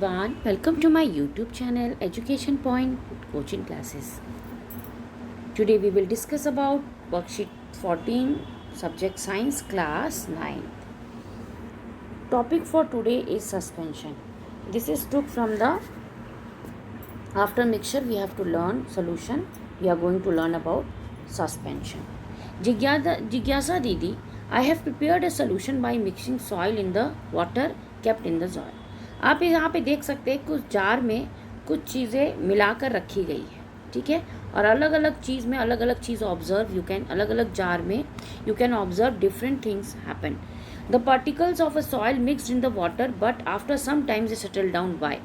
everyone, welcome to my YouTube channel Education Point Coaching Classes. Today we will discuss about worksheet 14, subject science, class 9th. Topic for today is suspension. This is took from the after mixture we have to learn solution. We are going to learn about suspension. Jigyasa Didi, I have prepared a solution by mixing soil in the water kept in the soil. आप यहाँ पे देख सकते हैं कुछ jar में कुछ चीज़ें मिलाकर रखी गई है, ठीक है, और अलग अलग चीज़ में अलग अलग चीज़ ऑब्जर्व यू कैन, अलग अलग जार में you can observe different things happen. The particles of a soil mixed in the water but after some times they settle down. By,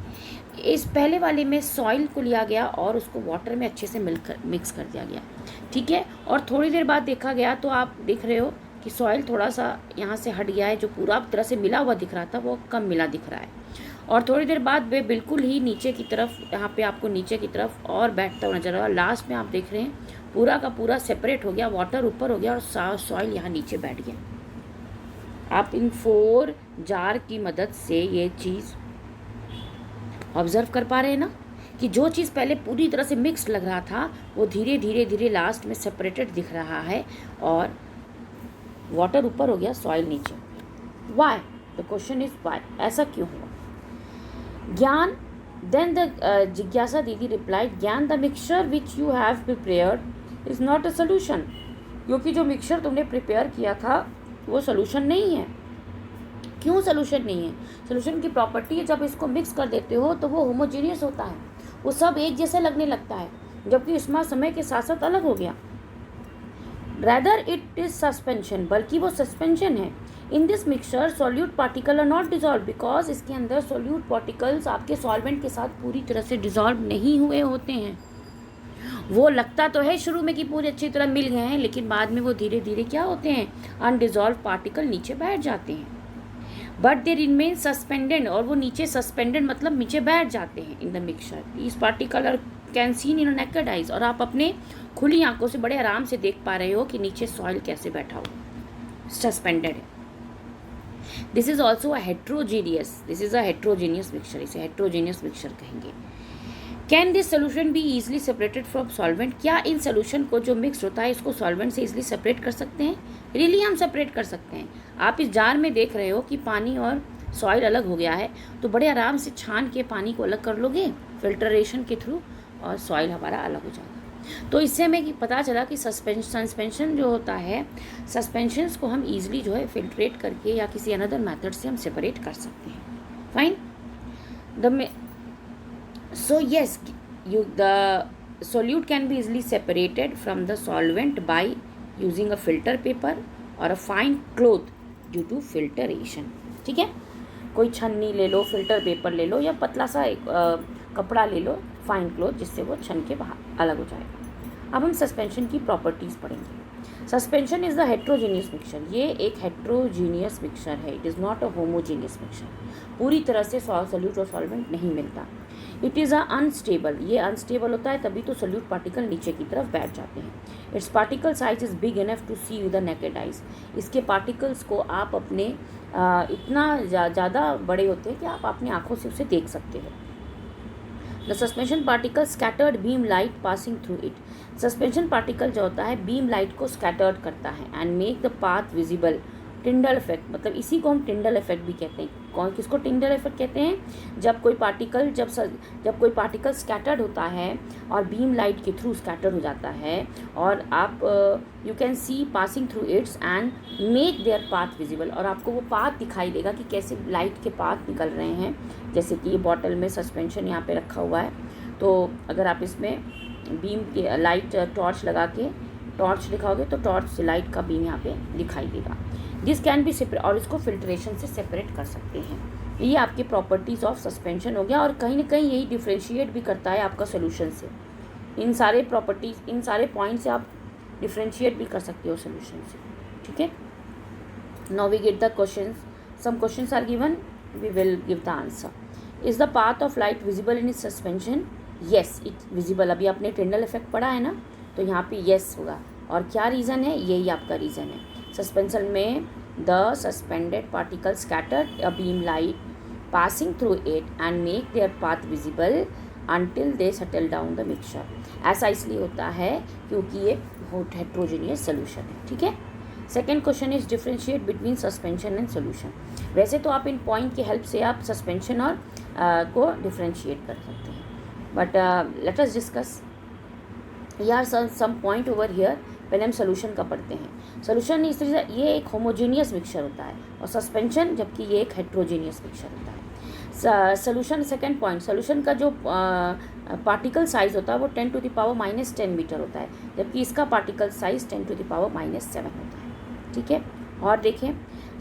इस पहले वाले में सॉइल को लिया गया और उसको वाटर में अच्छे से मिक्स कर दिया गया, ठीक है, और थोड़ी देर बाद देखा गया तो आप देख रहे हो कि सॉइल थोड़ा सा यहाँ से हट गया है, जो पूरा तरह से मिला हुआ दिख रहा था वो कम मिला दिख रहा है, और थोड़ी देर बाद वे बिल्कुल ही नीचे की तरफ, यहाँ पे आपको नीचे की तरफ और बैठता हुआ नजर आ रहा है. लास्ट में आप देख रहे हैं पूरा का पूरा सेपरेट हो गया, वाटर ऊपर हो गया और सॉइल यहाँ नीचे बैठ गया. आप इन 4 जार की मदद से ये चीज़ ऑब्जर्व कर पा रहे हैं ना कि जो चीज़ पहले पूरी तरह से मिक्स लग रहा था वो धीरे धीरे धीरे लास्ट में सेपरेटेड दिख रहा है और वाटर ऊपर हो गया, सॉइल नीचे. Why, the question is why, ऐसा क्यों हुआ? ज्ञान, देन द जिज्ञासा दीदी रिप्लाइड, ज्ञान the mixture which you have prepared is not a solution. क्योंकि जो मिक्सचर तुमने प्रिपेयर किया था वो सोल्यूशन नहीं है. क्यों सोल्यूशन नहीं है? सोल्यूशन की प्रॉपर्टी है जब इसको मिक्स कर देते हो तो वो होमोजीनियस होता है, वो सब एक जैसे लगने लगता है, जबकि इसमें समय के साथ साथ अलग हो गया. Rather it is suspension, बल्कि वो सस्पेंशन है. In this mixture solute particle are not dissolve because इसके अंदर सोल्यूट पार्टिकल्स आपके सॉल्वेंट के साथ पूरी तरह से डिजॉल्व नहीं हुए होते हैं. वो लगता तो है शुरू में कि पूरे अच्छी तरह मिल गए हैं, लेकिन बाद में वो धीरे धीरे क्या होते हैं, अनडिजॉल्व पार्टिकल नीचे बैठ जाते हैं. बट दे रिमेन सस्पेंडेड, और वो नीचे सस्पेंडेड मतलब नीचे बैठ जाते हैं इन द मिक्सचर. इस particle are can seen in naked eyes, और आप अपने खुली आंखों से बड़े आराम से देख पा रहे हो कि नीचे सॉइल कैसे बैठा हो, सस्पेंडेड है. This is also a heterogeneous, this is a heterogeneous mixture, इसे हेट्रोजीनियस मिक्सचर कहेंगे. Can this solution be easily separated from solvent, क्या इन सोल्यूशन को जो मिक्स होता है इसको सॉल्वेंट से ईजिली सेपरेट कर सकते हैं? रियली हम सेपरेट कर सकते हैं. आप इस जार में देख रहे हो कि पानी और सॉइल अलग हो गया है, तो बड़े आराम से छान के पानी को अलग कर लोगे फिल्टरेशन के थ्रू और सॉइल हमारा अलग हो जाएगा. तो इससे हमें पता चला कि सस्पेंशन जो होता है, सस्पेंशंस को हम ईजिली जो है फिल्ट्रेट करके या किसी अनदर मेथड से हम सेपरेट कर सकते हैं. Fine. So yes, the solute can be easily separated from the solvent by using a filter paper or a fine cloth due to filtration. ठीक है, कोई छन्नी ले लो, फिल्टर पेपर ले लो, या पतला सा एक कपड़ा ले लो, फाइन क्लोथ, जिससे वो छन के बाहर अलग हो जाएगा. अब हम सस्पेंशन की प्रॉपर्टीज़ पढ़ेंगे. Suspension is the heterogeneous mixture, ये एक हेट्रोजीनियस मिक्सचर है. It is not a homogeneous mixture. पूरी तरह से सोल्यूट और सॉल्वेंट नहीं मिलता. इट इज़ अ अनस्टेबल, ये अनस्टेबल होता है, तभी तो सोल्यूट पार्टिकल नीचे की तरफ बैठ जाते हैं. Its particle size is big enough to see with the naked eyes, इसके पार्टिकल्स को आप अपने इतना ज़्यादा बड़े होते हैं कि आप अपनी आँखों से उसे देख सकते हो. The suspension particle scattered beam light passing through it, suspension particle जो होता है बीम लाइट को स्कैटर्ड करता है and make the path visible. Tyndall effect, मतलब इसी को हम टिंडल इफेक्ट भी कहते हैं. किसको टिंडल इफेक्ट कहते हैं? जब कोई पार्टिकल स्कैटर्ड होता है और बीम लाइट के थ्रू स्कैटर्ड हो जाता है, और आप you can see passing through it's and make their path visible, और आपको वो पाथ दिखाई देगा कि कैसे लाइट के पाथ निकल रहे हैं. जैसे कि ये बॉटल में सस्पेंशन यहाँ पे रखा हुआ है, तो अगर आप इसमें बीम के लाइट टॉर्च लगा के टॉर्च दिखाओगे तो टॉर्च से लाइट का बीम यहाँ पे दिखाई देगा. दिस कैन बी सेपरेट, और इसको फिल्ट्रेशन से सेपरेट कर सकते हैं. ये आपकी प्रॉपर्टीज़ ऑफ सस्पेंशन हो गया, और कहीं ना कहीं यही डिफ्रेंशिएट भी करता है आपका सोल्यूशन से. इन सारे प्रॉपर्टीज़, इन सारे पॉइंट से आप डिफ्रेंशिएट भी कर सकते हो सोल्यूशन से. ठीक है, now we get the questions. Some questions are given, we will give the answer. Is the path of light visible in suspension? Yes, it visible. अभी आपने टिंडल इफेक्ट पढ़ा है ना, तो यहाँ पे येस होगा. और क्या रीज़न है? यही आपका रीज़न है. सस्पेंशन में the suspended particle scattered a beam light passing through it and make their path visible until they settle down the mixture. ऐसा इसलिए होता है क्योंकि ये हेट्रोजेनियस सोल्यूशन है. ठीक है. Second question is differentiate between suspension and solution. वैसे तो आप इन पॉइंट की हेल्प से आप सस्पेंशन और को डिफ्रेंशिएट कर सकते हैं, बट लेट अस डिस्कस यार सम पॉइंट ओवर हियर. पहले हम सोल्यूशन का पढ़ते हैं. सोल्यूशन इस तरह से ये एक होमोजेनियस मिक्सचर होता है और सस्पेंशन जबकि ये एक हेट्रोजेनियस मिक्सचर होता है. सोल्यूशन सेकेंड पॉइंट, सोल्यूशन का जो पार्टिकल साइज होता है वो 10⁻⁻10 मीटर होता है, जबकि इसका पार्टिकल साइज 10⁻⁻7 होता है. ठीक है. और देखें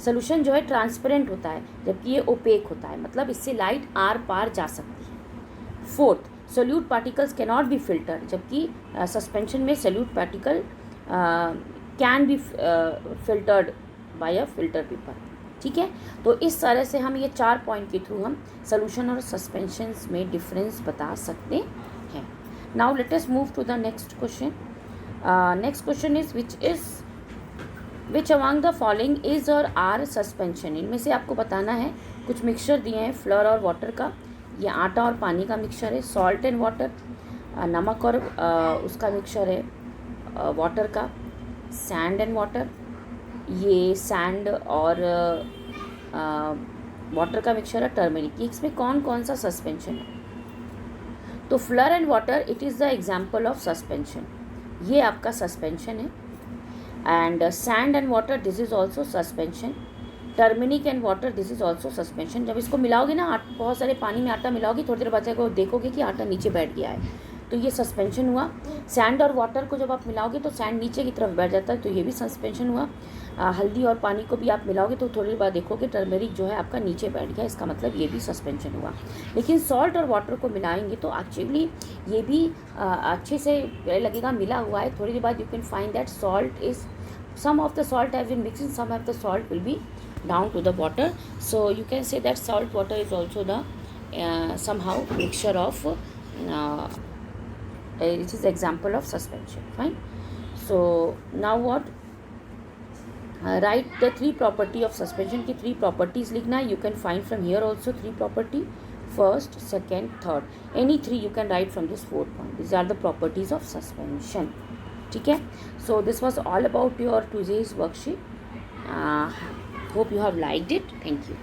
सोल्यूशन जो है ट्रांसपेरेंट होता है जबकि ये ओपेक होता है, मतलब इससे लाइट आर पार जा सकती है. Fourth, solute particles can not be filtered, जबकि सस्पेंशन में solute particle can be filtered by a filter paper. ठीक है. तो इस तरह से हम ये 4 पॉइंट के थ्रू हम सोल्यूशन और सस्पेंशन में डिफरेंस बता सकते हैं. Now let us move to the next question. Next question is which among the following is or are suspension. इनमें से आपको बताना है. कुछ मिक्सचर दिए हैं फ्लोर और वाटर का. ये आटा और पानी का मिक्सचर है. सॉल्ट एंड वाटर, नमक और उसका मिक्सचर है वाटर का. सैंड एंड वाटर, ये सैंड और वाटर का मिक्सचर है टर्मरिक. इसमें कौन कौन सा सस्पेंशन है? तो floor and water it is the example of suspension. ये आपका सस्पेंशन है. And sand and water this is also suspension. Turmeric and water this is also suspension. जब इसको मिलाओगे ना, बहुत सारे पानी में आटा मिलाओगे, थोड़ी देर बाद को देखोगे कि आटा नीचे बैठ गया है, तो ये सस्पेंशन हुआ. सैंड और वाटर को जब आप मिलाओगे तो सैंड नीचे की तरफ बैठ जाता है, तो ये भी सस्पेंशन हुआ. हल्दी और पानी को भी आप मिलाओगे तो थोड़ी देर बाद देखोगे टर्मरिक जो है आपका नीचे बैठ गया, इसका मतलब ये भी सस्पेंशन हुआ. लेकिन सॉल्ट और वाटर को मिलाएंगे तो एक्चुअली ये भी अच्छे से लगेगा मिला हुआ है. थोड़ी देर बाद you can find that salt is some of the salt have been mixing, some of the salt will be down to the water. So you can say that salt water is also the somehow mixture of it is example of suspension. Fine. So now what, write the 3 property of suspension की 3 properties लिखना है. You can find from here also 3 property, first, second, third. Any 3 you can write from this 4th point. These are the properties of suspension. ठीक है. So this was all about your today's worksheet. Hope you have liked it. Thank you.